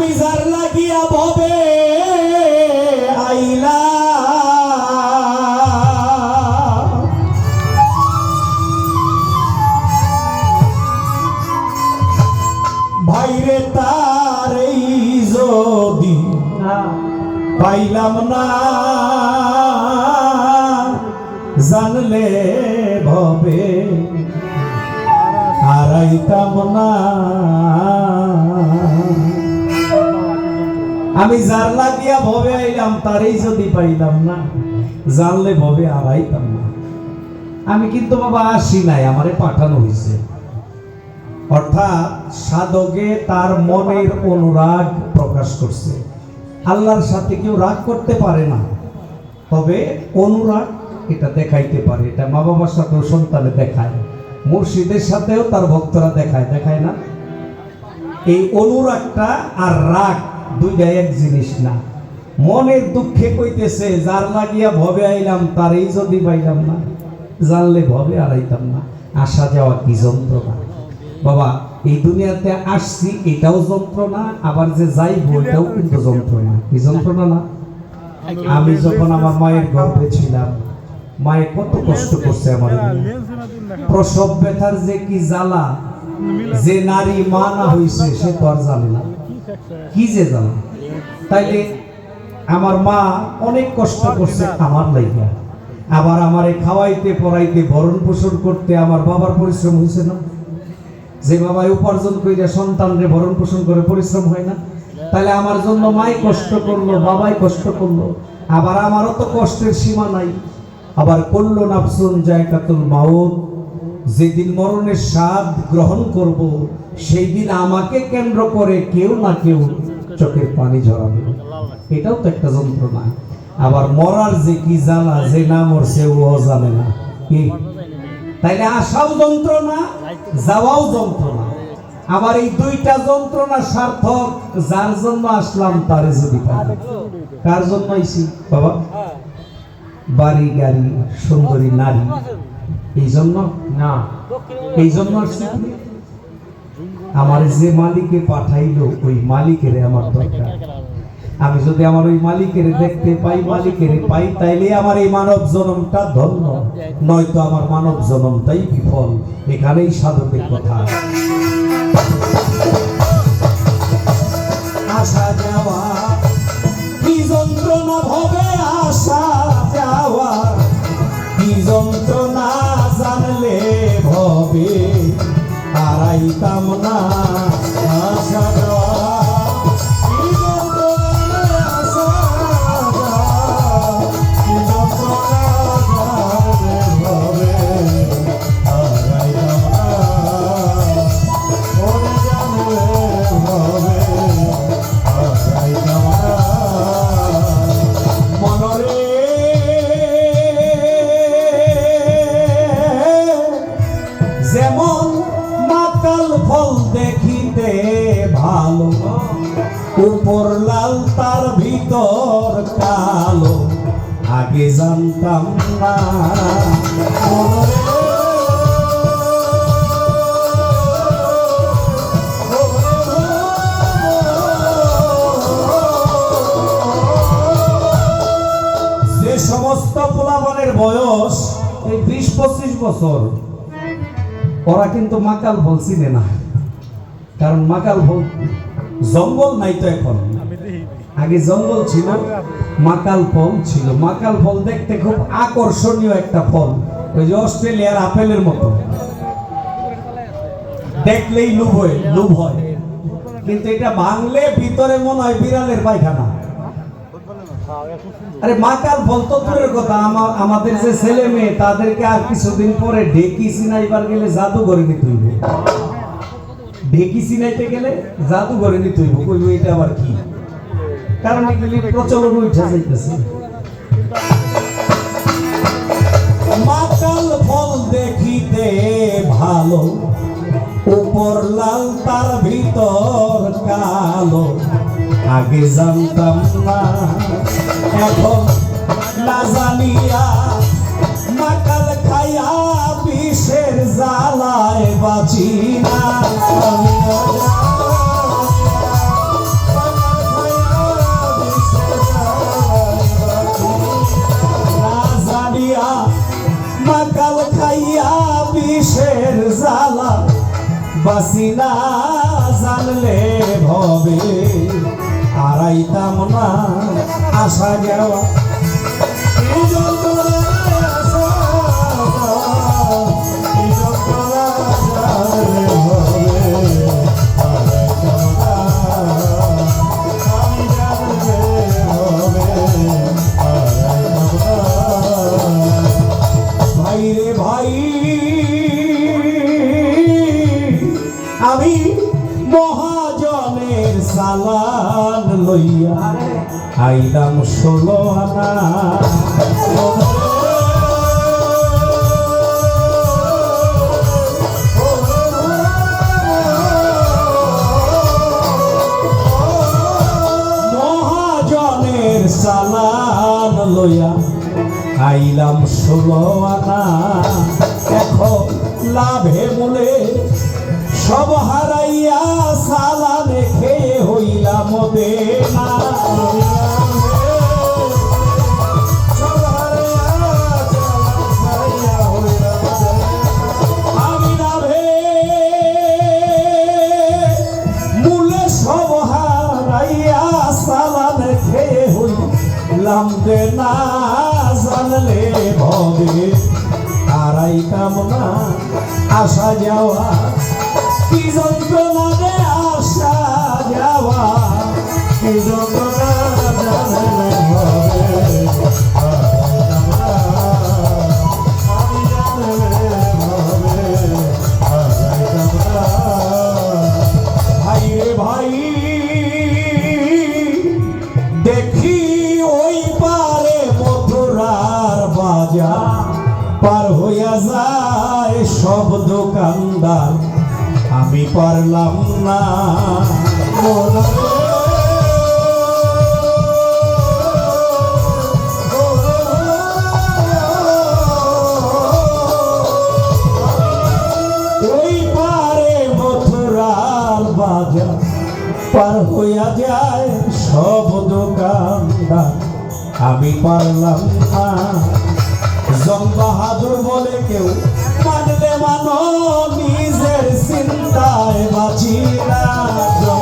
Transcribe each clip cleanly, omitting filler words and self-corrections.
আমি যার লাগিয়া ভবে আইলা ভাইরে তার এই যদি পাইলাম না জানলে ভবে হারাইতাম না। আমি যার লাগিয়া ভবে আইলাম তারই যদি পাইলাম না জানলে ভবে হারাইতাম না। আমি কিন্তু বাবা আসি নাই, আমারে পাঠানো হয়েছে। অর্থাৎ সাধকে তার মনের অনুরাগ প্রকাশ করছে। আল্লাহর সাথে কেউ রাগ করতে পারে না, তবে অনুরাগ এটা দেখাইতে পারে। এটা মা বাবার সাথেও সন্তানে দেখায়, মুর্শিদের সাথেও তার ভক্তরা দেখায়, দেখায় না? এই অনুরাগটা আর রাগ দুইটা এক জিনিস না। মনের দুঃখে কইতেছে যার লাগিয়া ভবে আইলাম তারই যদি পাইলাম না জানলে ভবে হারাইতাম না। আসা যাওয়া কি যন্ত্রণা বাবা! এই দুনিয়াতে আসছি এটাও যন্ত্রণা, আবার যে যাইব এটাও কিন্তু যন্ত্রণা। কি যন্ত্রণা না? আমি যখন আমার মায়ের গর্ভে ছিলাম, মায়ে কত কষ্ট করছে আমার। প্রসব ব্যথার যে কি জ্বালা, যে নারী মা না হইছে সে তো আর জানে না কি যে জ্বালা। তাইলে আমার মা অনেক কষ্ট করছে আমার লাইগা। আবার আমারে খাওয়াইতে পড়াইতে ভরণ পোষণ করতে আমার বাবার পরিশ্রম হয়েছে না? যে বাবাই উপার্জন কইরা সন্তানরে ভরণ পোষণ করে পরিশ্রম হয় না? তাহলে আমার জন্য মাই কষ্ট করলো, বাবাই কষ্ট করলো, আবার আমারও তো কষ্টের সীমা নাই। আবার করলো নাফসুন জায়কাতুল মাউত, যেদিন মরণের স্বাদ গ্রহণ করব সেই দিন আমাকে কেন্দ্র করে কেউ না কেউ চোখের পানি ঝরাবে। এটাও তো একটা যন্ত্রণা। আবার মরার যে কি জ্বালা, যে না মরছে ও জানে না কি। তাইলে আসাও যন্ত্রণা, যাওয়াও যন্ত্রণা। আবার এই দুইটা যন্ত্রণা সার্থক যার জন্য আসলাম তারে যদি পাই। কার জন্য আইছি বাবা? বাড়ি গাড়ি সুন্দরী নারী এই জন্য না, এই জন্য আসছি আমার যে মালিকে পাঠাইলো ওই মালিকের আমার দরকার। আমি যদি আমার ওই মালিকের দেখতে পাই, মালিকের পাই, তাইলে আমার এই মানব জন্মটা ধন্য, নয়তো আমার মানব জন্মটাই বিফল। এখানেই সাধকের কথা। আসা যাওয়া কি যন্ত্রণা ভবে, আসা যাওয়া কি যন্ত্রণা জানলে ভবে হারাইতাম না। আসা যাওয়া যেমন মাকাল ফল দেখিতে ভালো, উপর লাল তার ভিতর কালো, আগে জানতাম না। যে সমস্ত পোলাপানের বয়স এই 20-25 বছর, ওরা কিন্তু মাকাল ফল চিনে না। কারণ মাকাল ফল জঙ্গল নাই তো এখন, আগে জঙ্গল ছিল, মাকাল ফল ছিল। মাকাল ফল দেখতে খুব আকর্ষণীয় একটা ফল, ওই যে অস্ট্রেলিয়ার আপেলের মতো, দেখলেই লোভ হয়। কিন্তু এটা ভাঙলে ভিতরে মনে হয় বিড়ালের পায়খানা। আরে মাকাল ফল তো দূরের কথা, আমাদের যে ছেলে মেয়ে তাদেরকে আর কিছুদিন পরে ঢেকি চিনাইবার গেলে জাদুঘরে নিতে হইব। ঢেকি চিনাইতে গেলে জাদুঘরে নিতে হইব, কইব এটা আবার কি। কারণ এগুলি প্রচলন উঠে যাইতেছে। মাকাল ফল দেখিতে ভালো, উপর লাল তার ভিতর কালো, আগে জানতাম না। এখন না জানিয়া মাকাল খাইয়া বিষের জ্বালায় বাঁচি না। কিসের জ্বালা বাসি না জানলে ভবে হারাইতাম না আসা যাওয়া এই যন্ত্রণায় আসা যাওয়া, এই যন্ত্রণায় জানলে ভবে হারাইতাম না, আমি জানলে ভবে হারাইতাম না। ভাই রে ভাই, আমি মহাজনের সালান লইয়া আইলাম 16 আনা। মহাজনের সালান লইয়া আইলাম 16 আনা। এখন লাভে মূলে সব হারাইয়া সালানে খেয়ে হইলাম দেনা। আমি লাভে মূলে সব হারাইয়া সালানে খেয়ে হইলাম দেনা। জানলে ভবে হারাইতাম না আসা যাওয়া, কি যন্ত্রণা রে আসা যাওয়া, কি যন্ত্রণা জানলে ভবে হারাইতাম না, আমি জানলে ভবে হারাইতাম না। ভাই রে ভাই, দেখি ওই পারে মথুরার বাজার পার হইয়া যায় সব দোকানদার, আমি পারলাম না। ওই পারে মথুরার বাজার পার হইয়া যায় সব দোকানদার, আমি পারলাম না। জং বাহাদুর বলে কেউ মানলে মানো, নিজের চিন্তায় বাঁচি না। জং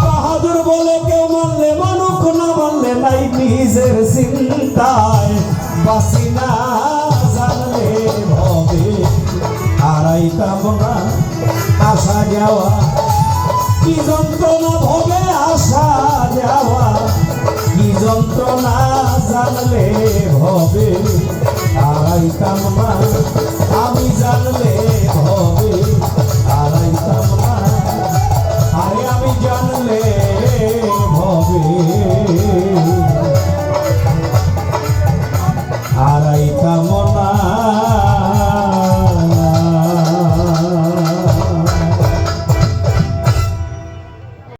বাহাদুর বলে কেউ মানলে মানুক, না মানলে নাই, নিজের চিন্তায় বাঁচি না। জানলে ভবে হারাইতাম না আসা যাওয়া, কি যন্ত্রণা ভবে আসা যাওয়া, কি যন্ত্রণা জানলে ভবে হারাইতাম না, আমি জানলে